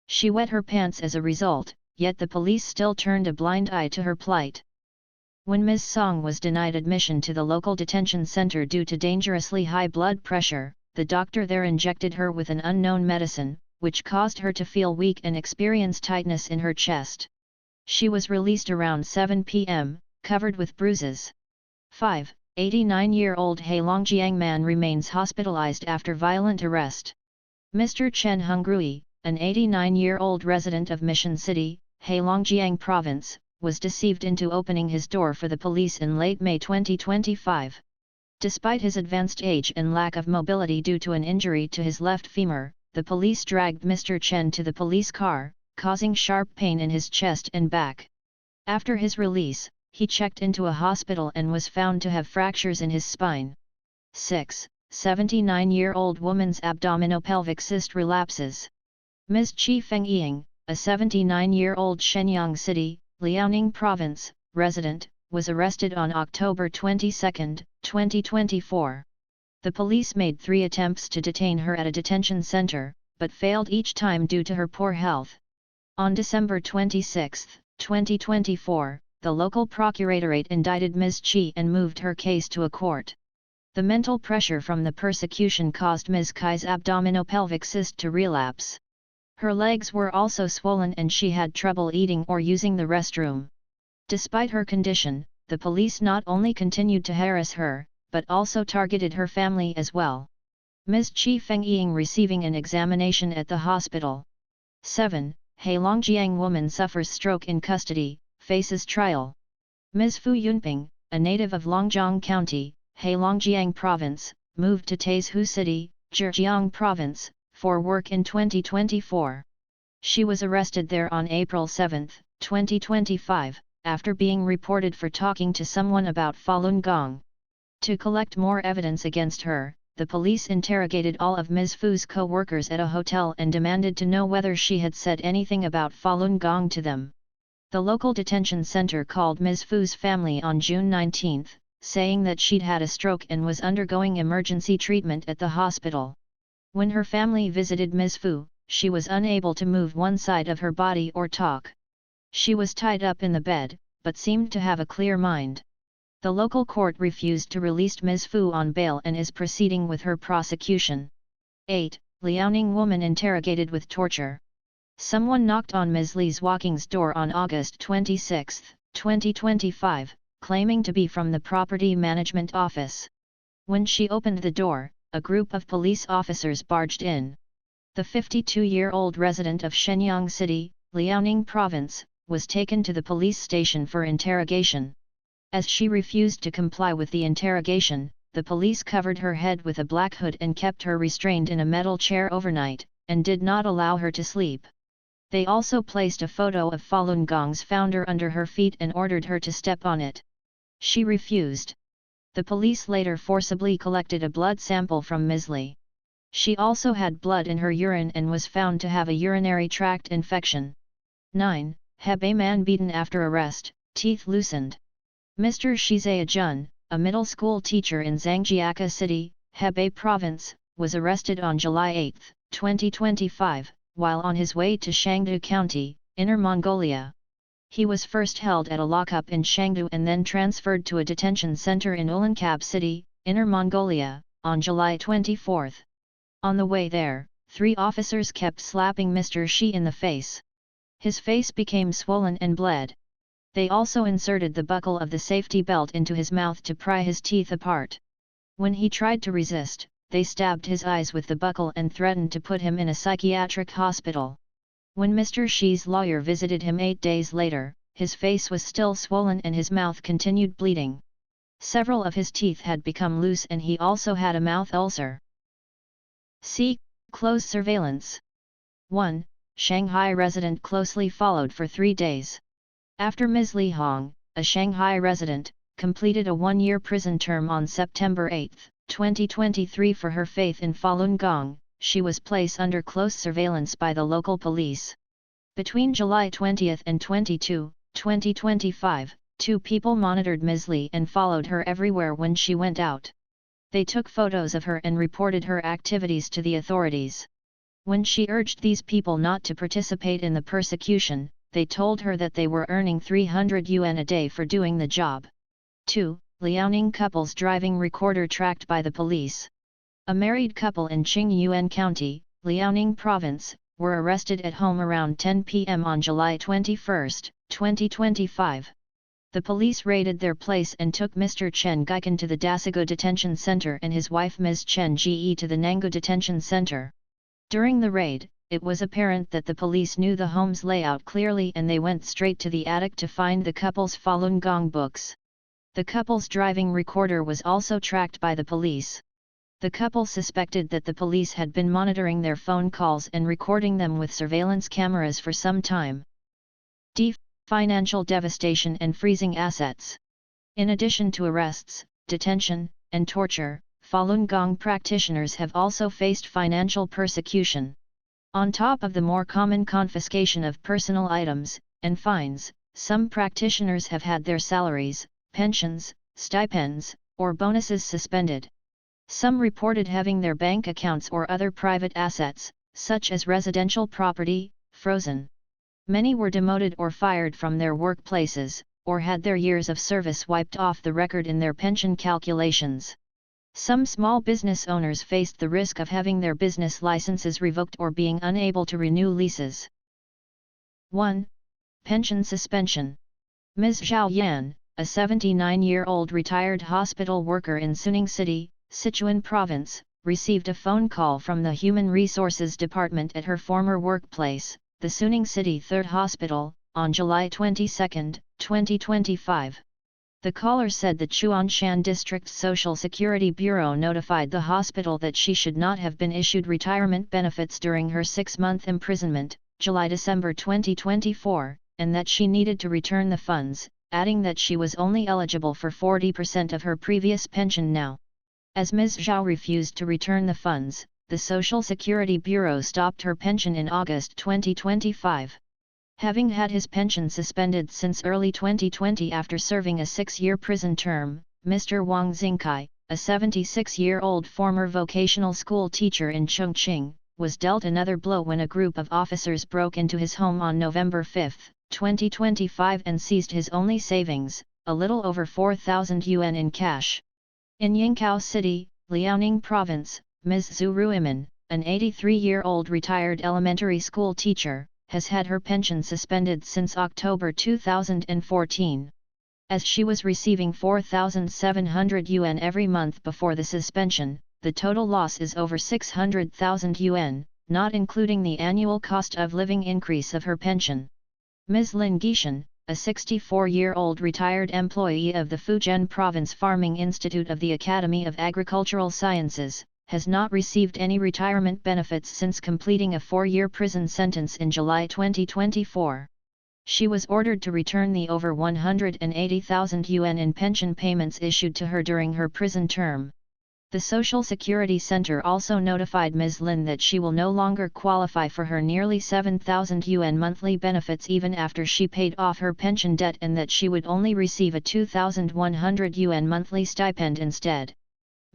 She wet her pants as a result, yet the police still turned a blind eye to her plight. When Ms. Song was denied admission to the local detention center due to dangerously high blood pressure, the doctor there injected her with an unknown medicine, which caused her to feel weak and experience tightness in her chest. She was released around 7 p.m., covered with bruises. 5. 89-year-old Heilongjiang man remains hospitalized after violent arrest. Mr. Chen Honggrui, an 89-year-old resident of Mission City, Heilongjiang Province, was deceived into opening his door for the police in late May 2025. Despite his advanced age and lack of mobility due to an injury to his left femur, the police dragged Mr. Chen to the police car, causing sharp pain in his chest and back. After his release, he checked into a hospital and was found to have fractures in his spine. 6. 79-year-old woman's abdominopelvic cyst relapses. Ms. Qi Fengying, a 79-year-old Shenyang City, Liaoning Province, resident, was arrested on October 22, 2024. The police made 3 attempts to detain her at a detention center, but failed each time due to her poor health. On December 26, 2024, the local procuratorate indicted Ms. Chi and moved her case to a court. The mental pressure from the persecution caused Ms. Kai's abdominopelvic cyst to relapse. Her legs were also swollen and she had trouble eating or using the restroom. Despite her condition, the police not only continued to harass her, but also targeted her family as well. Ms. Chi Fengying receiving an examination at the hospital. 7. Heilongjiang woman suffers stroke in custody, faces trial. Ms. Fu Yunping, a native of Longjiang County, Heilongjiang Province, moved to Taizhou City, Zhejiang Province, for work in 2024. She was arrested there on April 7, 2025, after being reported for talking to someone about Falun Gong. To collect more evidence against her, the police interrogated all of Ms. Fu's co-workers at a hotel and demanded to know whether she had said anything about Falun Gong to them. The local detention center called Ms. Fu's family on June 19, saying that she'd had a stroke and was undergoing emergency treatment at the hospital. When her family visited Ms. Fu, she was unable to move one side of her body or talk. She was tied up in the bed, but seemed to have a clear mind. The local court refused to release Ms. Fu on bail and is proceeding with her prosecution. 8. Liaoning woman interrogated with torture. Someone knocked on Ms. Li's Walking's door on August 26, 2025, claiming to be from the Property Management Office. When she opened the door, a group of police officers barged in. The 52-year-old resident of Shenyang City, Liaoning Province, was taken to the police station for interrogation. As she refused to comply with the interrogation, the police covered her head with a black hood and kept her restrained in a metal chair overnight, and did not allow her to sleep. They also placed a photo of Falun Gong's founder under her feet and ordered her to step on it. She refused. The police later forcibly collected a blood sample from Ms. Li. She also had blood in her urine and was found to have a urinary tract infection. 9. Hebei man beaten after arrest, teeth loosened. Mr. Shizaya Jun, a middle school teacher in Zhangjiakou City, Hebei Province, was arrested on July 8, 2025, while on his way to Shangdu County, Inner Mongolia. He was first held at a lockup in Shangdu and then transferred to a detention center in Ulankab City, Inner Mongolia, on July 24. On the way there, 3 officers kept slapping Mr. Shi in the face. His face became swollen and bled. They also inserted the buckle of the safety belt into his mouth to pry his teeth apart. When he tried to resist, they stabbed his eyes with the buckle and threatened to put him in a psychiatric hospital. When Mr. Shi's lawyer visited him 8 days later, his face was still swollen and his mouth continued bleeding. Several of his teeth had become loose and he also had a mouth ulcer. C. Close surveillance. 1. Shanghai resident closely followed for 3 days. After Ms. Li Hong, a Shanghai resident, completed a 1-year prison term on September 8, 2023 for her faith in Falun Gong, she was placed under close surveillance by the local police. Between July 20 and 22, 2025, 2 people monitored Ms. Li and followed her everywhere when she went out. They took photos of her and reported her activities to the authorities. When she urged these people not to participate in the persecution, they told her that they were earning 300 yuan a day for doing the job. 2. Liaoning couple's driving recorder tracked by the police. A married couple in Qingyuan County, Liaoning Province, were arrested at home around 10 p.m. on July 21, 2025. The police raided their place and took Mr. Chen Gaikan to the Dasigo Detention Center and his wife Ms. Chen Ge to the Nangu Detention Center. During the raid, it was apparent that the police knew the home's layout clearly and they went straight to the attic to find the couple's Falun Gong books. The couple's driving recorder was also tracked by the police. The couple suspected that the police had been monitoring their phone calls and recording them with surveillance cameras for some time. D. Financial devastation and freezing assets. In addition to arrests, detention, and torture, Falun Gong practitioners have also faced financial persecution. On top of the more common confiscation of personal items, and fines, some practitioners have had their salaries, pensions, stipends, or bonuses suspended. Some reported having their bank accounts or other private assets, such as residential property, frozen. Many were demoted or fired from their workplaces, or had their years of service wiped off the record in their pension calculations. Some small business owners faced the risk of having their business licenses revoked or being unable to renew leases. 1. Pension suspension. Ms. Zhao Yan, a 79-year-old retired hospital worker in Suning City, Sichuan Province, received a phone call from the Human Resources Department at her former workplace, the Suning City 3rd Hospital, on July 22, 2025. The caller said the Chuanshan District Social Security Bureau notified the hospital that she should not have been issued retirement benefits during her 6-month imprisonment, July-December 2024, and that she needed to return the funds, adding that she was only eligible for 40% of her previous pension now. As Ms. Zhao refused to return the funds, the Social Security Bureau stopped her pension in August 2025. Having had his pension suspended since early 2020 after serving a 6-year prison term, Mr. Wang Xingkai, a 76-year-old former vocational school teacher in Chongqing, was dealt another blow when a group of officers broke into his home on November 5, 2025 and seized his only savings, a little over 4,000 yuan in cash. In Yingkou City, Liaoning Province, Ms. Zhu Ruimin, an 83-year-old retired elementary school teacher, has had her pension suspended since October 2014. As she was receiving 4,700 yuan every month before the suspension, the total loss is over 600,000 yuan, not including the annual cost of living increase of her pension. Ms. Lin Gishan, a 64-year-old retired employee of the Fujian Province Farming Institute of the Academy of Agricultural Sciences, has not received any retirement benefits since completing a 4-year prison sentence in July 2024. She was ordered to return the over 180,000 yuan in pension payments issued to her during her prison term. The Social Security Center also notified Ms. Lin that she will no longer qualify for her nearly 7,000 yuan monthly benefits even after she paid off her pension debt and that she would only receive a 2,100 yuan monthly stipend instead.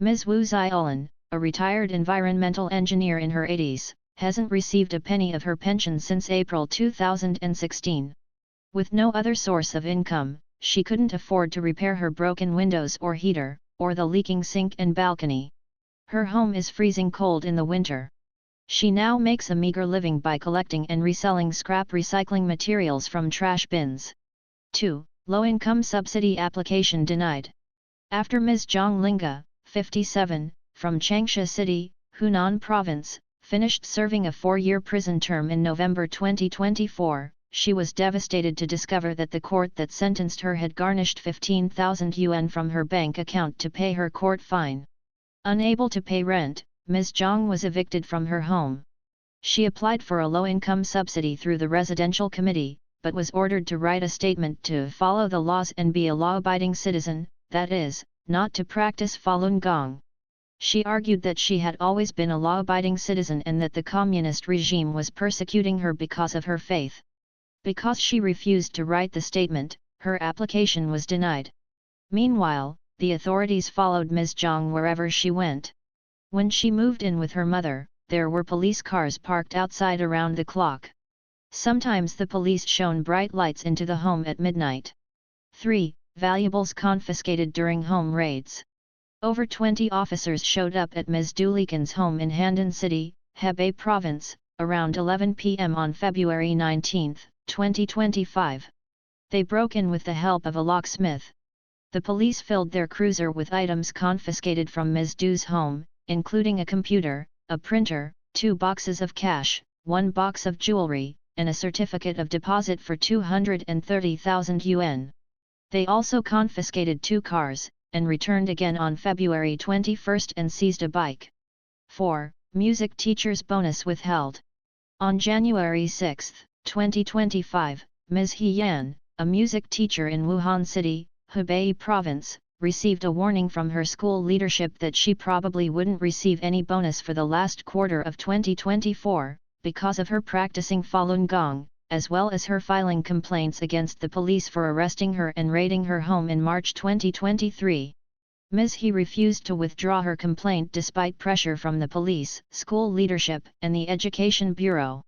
Ms. Wu Ziolan, a retired environmental engineer in her 80s, hasn't received a penny of her pension since April 2016. With no other source of income, she couldn't afford to repair her broken windows or heater, or the leaking sink and balcony. Her home is freezing cold in the winter. She now makes a meager living by collecting and reselling scrap recycling materials from trash bins. 2. Low-income subsidy application denied. After Ms. Zhang Linga, 57, from Changsha City, Hunan Province, finished serving a 4-year prison term in November 2024, she was devastated to discover that the court that sentenced her had garnished 15,000 yuan from her bank account to pay her court fine. Unable to pay rent, Ms. Zhang was evicted from her home. She applied for a low-income subsidy through the residential committee, but was ordered to write a statement to follow the laws and be a law-abiding citizen, that is, not to practice Falun Gong. She argued that she had always been a law-abiding citizen and that the communist regime was persecuting her because of her faith. Because she refused to write the statement, her application was denied. Meanwhile, the authorities followed Ms. Zhang wherever she went. When she moved in with her mother, there were police cars parked outside around the clock. Sometimes the police shone bright lights into the home at midnight. 3. Valuables confiscated during home raids. Over 20 officers showed up at Ms. Dulikin's home in Handan City, Hebei Province, around 11 p.m. on February 19, 2025. They broke in with the help of a locksmith. The police filled their cruiser with items confiscated from Ms. Du's home, including a computer, a printer, 2 boxes of cash, 1 box of jewelry, and a certificate of deposit for 230,000 yuan. They also confiscated 2 cars, and returned again on February 21 and seized a bike. 4. Music teachers bonus withheld. On January 6, 2025, Ms. He Yan, a music teacher in Wuhan City, Hebei Province, received a warning from her school leadership that she probably wouldn't receive any bonus for the last quarter of 2024, because of her practicing Falun Gong, as well as her filing complaints against the police for arresting her and raiding her home in March 2023. Ms. He refused to withdraw her complaint despite pressure from the police, school leadership, and the Education Bureau.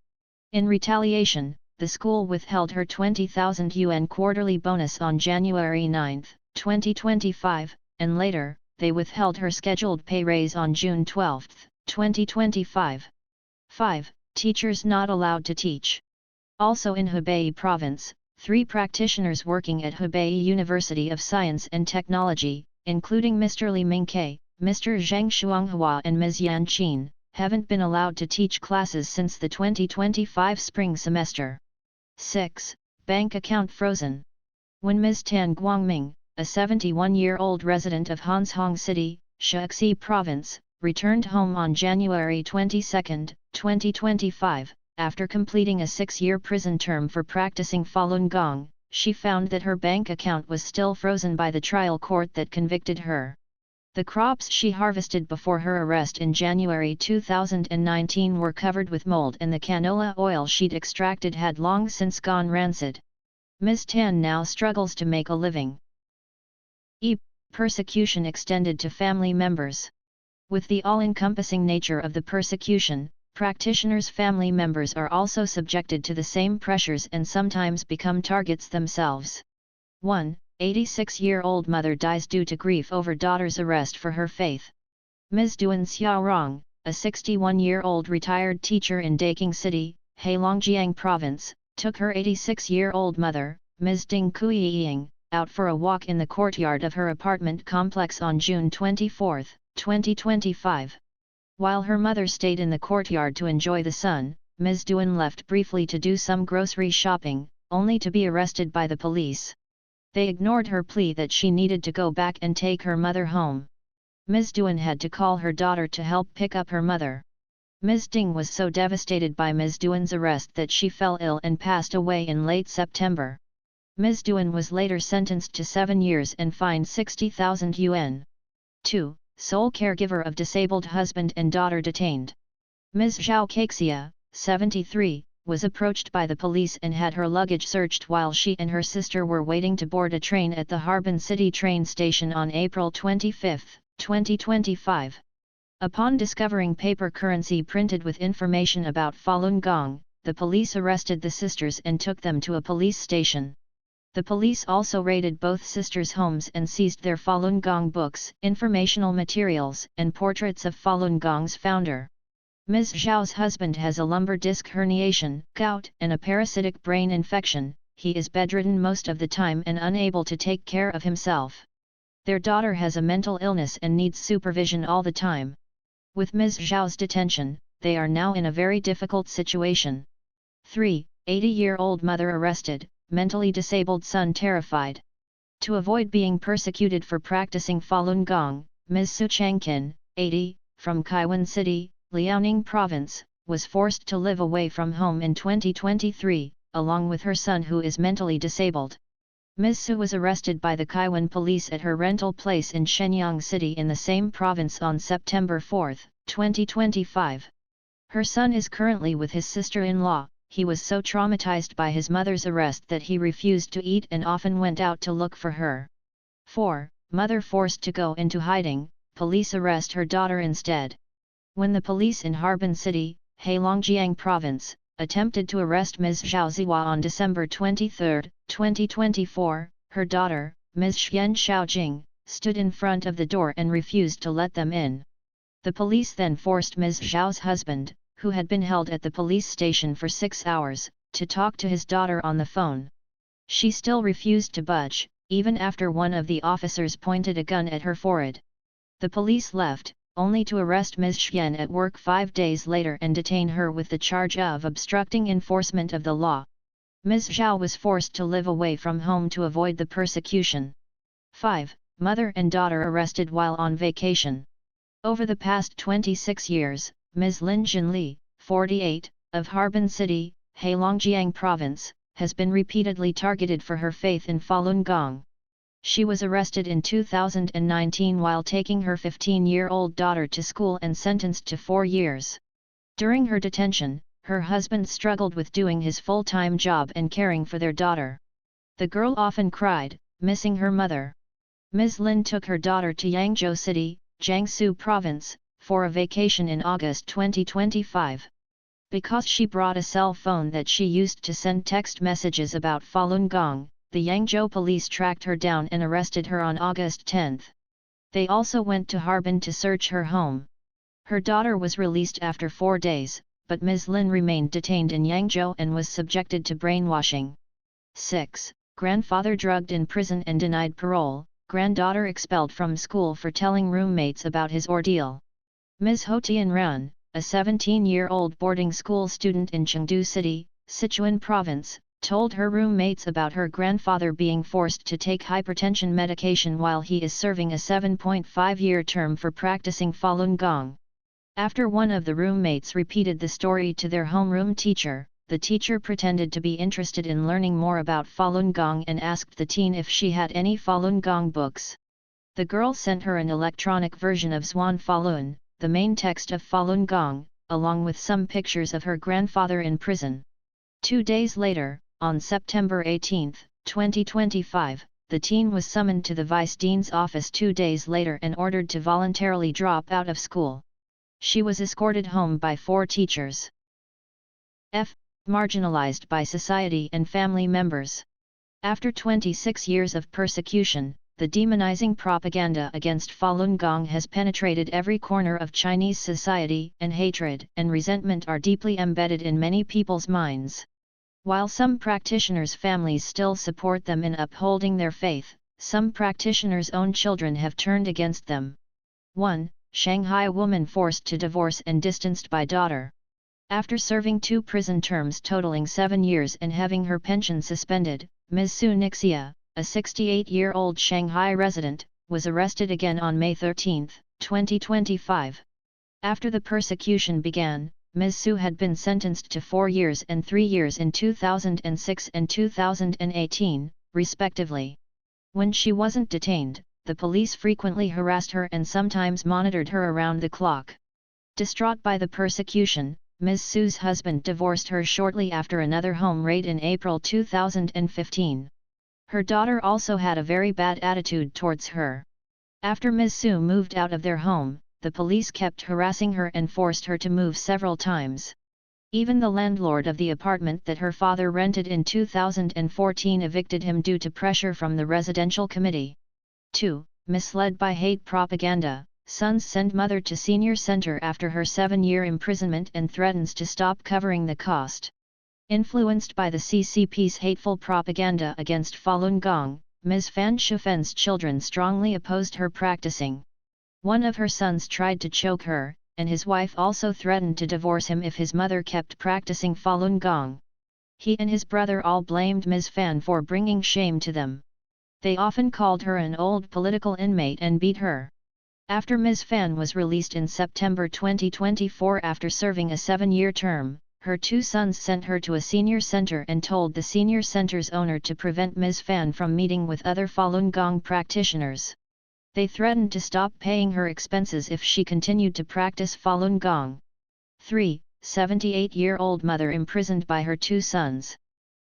In retaliation, the school withheld her 20,000 yuan quarterly bonus on January 9, 2025, and later, they withheld her scheduled pay raise on June 12, 2025. 5. Teachers not allowed to teach. Also in Hebei Province, 3 practitioners working at Hebei University of Science and Technology, including Mr. Li Mingke, Mr. Zhang Shuanghua and Ms. Yan Qin, haven't been allowed to teach classes since the 2025 spring semester. 6. Bank account frozen. When Ms. Tan Guangming, a 71-year-old resident of Hanzhong City, Shaanxi Province, returned home on January 22, 2025, after completing a 6-year prison term for practicing Falun Gong, she found that her bank account was still frozen by the trial court that convicted her. The crops she harvested before her arrest in January 2019 were covered with mold and the canola oil she'd extracted had long since gone rancid. Ms. Tan now struggles to make a living. Persecution extended to family members. With the all-encompassing nature of the persecution, practitioners' family members are also subjected to the same pressures and sometimes become targets themselves. 1. 86-year-old mother dies due to grief over daughter's arrest for her faith. Ms. Duan Xiaorong, a 61-year-old retired teacher in Daking City, Heilongjiang Province, took her 86-year-old mother, Ms. Ding Kuiying, out for a walk in the courtyard of her apartment complex on June 24, 2025. While her mother stayed in the courtyard to enjoy the sun, Ms. Duan left briefly to do some grocery shopping, only to be arrested by the police. They ignored her plea that she needed to go back and take her mother home. Ms. Duan had to call her daughter to help pick up her mother. Ms. Ding was so devastated by Ms. Duan's arrest that she fell ill and passed away in late September. Ms. Duan was later sentenced to 7 years and fined 60,000 yuan. 2. Sole caregiver of disabled husband and daughter detained. Ms. Zhao Kexia, 73, was approached by the police and had her luggage searched while she and her sister were waiting to board a train at the Harbin City train station on April 25, 2025. Upon discovering paper currency printed with information about Falun Gong, the police arrested the sisters and took them to a police station. The police also raided both sisters' homes and seized their Falun Gong books, informational materials, and portraits of Falun Gong's founder. Ms. Zhao's husband has a lumbar disc herniation, gout, and a parasitic brain infection. He is bedridden most of the time and unable to take care of himself. Their daughter has a mental illness and needs supervision all the time. With Ms. Zhao's detention, they are now in a very difficult situation. 3. 80-year-old mother arrested, mentally disabled son terrified. To avoid being persecuted for practicing Falun Gong, Ms. Su Changqin, 80, from Kaiwan City, Liaoning Province, was forced to live away from home in 2023, along with her son who is mentally disabled. Ms. Su was arrested by the Kaiwan police at her rental place in Shenyang City in the same province on September 4, 2025. Her son is currently with his sister-in-law. He was so traumatized by his mother's arrest that he refused to eat and often went out to look for her. 4. Mother forced to go into hiding, police arrest her daughter instead. When the police in Harbin City, Heilongjiang Province, attempted to arrest Ms. Zhao Ziwa on December 23, 2024, her daughter, Ms. Xian Xiaojing, stood in front of the door and refused to let them in. The police then forced Ms. Zhao's husband, who had been held at the police station for 6 hours, to talk to his daughter on the phone. She still refused to budge, even after one of the officers pointed a gun at her forehead. The police left, only to arrest Ms. Xian at work 5 days later and detain her with the charge of obstructing enforcement of the law. Ms. Zhao was forced to live away from home to avoid the persecution. 5. Mother and daughter arrested while on vacation. Over the past 26 years, Ms. Lin Jinli, 48, of Harbin City, Heilongjiang Province, has been repeatedly targeted for her faith in Falun Gong. She was arrested in 2019 while taking her 15-year-old daughter to school and sentenced to 4 years. During her detention, Her husband struggled with doing his full-time job and caring for their daughter. The girl often cried, missing her mother. Ms. Lin took her daughter to Yangzhou City, Jiangsu Province, for a vacation in August 2025. Because she brought a cell phone that she used to send text messages about Falun Gong, the Yangzhou police tracked her down and arrested her on August 10. They also went to Harbin to search her home. Her daughter was released after 4 days, but Ms. Lin remained detained in Yangzhou and was subjected to brainwashing. 6. Grandfather drugged in prison and denied parole, granddaughter expelled from school for telling roommates about his ordeal. Ms. Ho Tianran, a 17-year-old boarding school student in Chengdu City, Sichuan Province, told her roommates about her grandfather being forced to take hypertension medication while he is serving a 7.5-year term for practicing Falun Gong. After one of the roommates repeated the story to their homeroom teacher, the teacher pretended to be interested in learning more about Falun Gong and asked the teen if she had any Falun Gong books. The girl sent her an electronic version of Zhuan Falun, the main text of Falun Gong, along with some pictures of her grandfather in prison. 2 days later, on September 18, 2025, the teen was summoned to the vice dean's office 2 days later and ordered to voluntarily drop out of school. She was escorted home by 4 teachers. F. Marginalized by society and family members. After 26 years of persecution, the demonizing propaganda against Falun Gong has penetrated every corner of Chinese society, and hatred and resentment are deeply embedded in many people's minds. While some practitioners' families still support them in upholding their faith, some practitioners' own children have turned against them. 1. Shanghai woman forced to divorce and distanced by daughter. After serving 2 prison terms totaling 7 years and having her pension suspended, Ms. Su Nixia, a 68-year-old Shanghai resident, was arrested again on May 13, 2025. After the persecution began, Ms. Su had been sentenced to 4 years and 3 years in 2006 and 2018, respectively. When she wasn't detained, the police frequently harassed her and sometimes monitored her around the clock. Distraught by the persecution, Ms. Su's husband divorced her shortly after another home raid in April 2015. Her daughter also had a very bad attitude towards her. After Ms. Su moved out of their home, the police kept harassing her and forced her to move several times. Even the landlord of the apartment that her father rented in 2014 evicted him due to pressure from the residential committee. 2. Misled by hate propaganda, sons send mother to senior center after her 7-year imprisonment and threatens to stop covering the cost. Influenced by the CCP's hateful propaganda against Falun Gong, Ms. Fan Shufen's children strongly opposed her practicing. One of her sons tried to choke her, and his wife also threatened to divorce him if his mother kept practicing Falun Gong. He and his brother all blamed Ms. Fan for bringing shame to them. They often called her an old political inmate and beat her. After Ms. Fan was released in September 2024 after serving a 7-year term, her 2 sons sent her to a senior center and told the senior center's owner to prevent Ms. Fan from meeting with other Falun Gong practitioners. They threatened to stop paying her expenses if she continued to practice Falun Gong. 3. 78-year-old mother imprisoned by her 2 sons.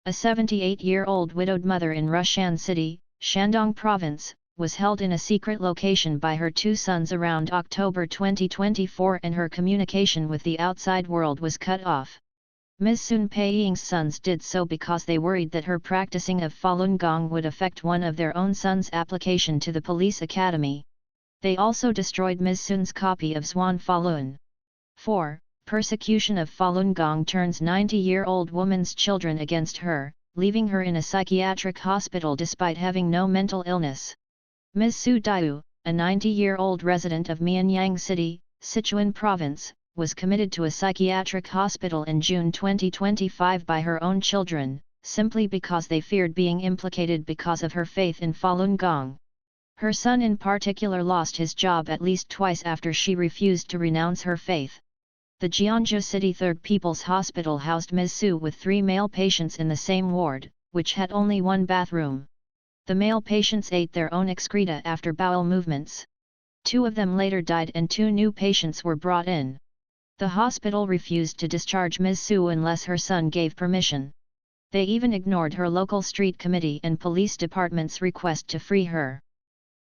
A 78-year-old widowed mother in Rushan City, Shandong Province, was held in a secret location by her 2 sons around October 2024 and her communication with the outside world was cut off. Ms. Sun Peiying's sons did so because they worried that her practicing of Falun Gong would affect one of their own sons' application to the police academy. They also destroyed Ms. Sun's copy of Zhuan Falun. 4. Persecution of Falun Gong turns 90-year-old woman's children against her, leaving her in a psychiatric hospital despite having no mental illness. Ms. Su Daiyu, a 90-year-old resident of Mianyang City, Sichuan Province, was committed to a psychiatric hospital in June 2025 by her own children, simply because they feared being implicated because of her faith in Falun Gong. Her son in particular lost his job at least twice after she refused to renounce her faith. The Jiangzhou City Third People's Hospital housed Ms. Su with 3 male patients in the same ward, which had only 1 bathroom. The male patients ate their own excreta after bowel movements. 2 of them later died and 2 new patients were brought in. The hospital refused to discharge Ms. Su unless her son gave permission. They even ignored her local street committee and police department's request to free her.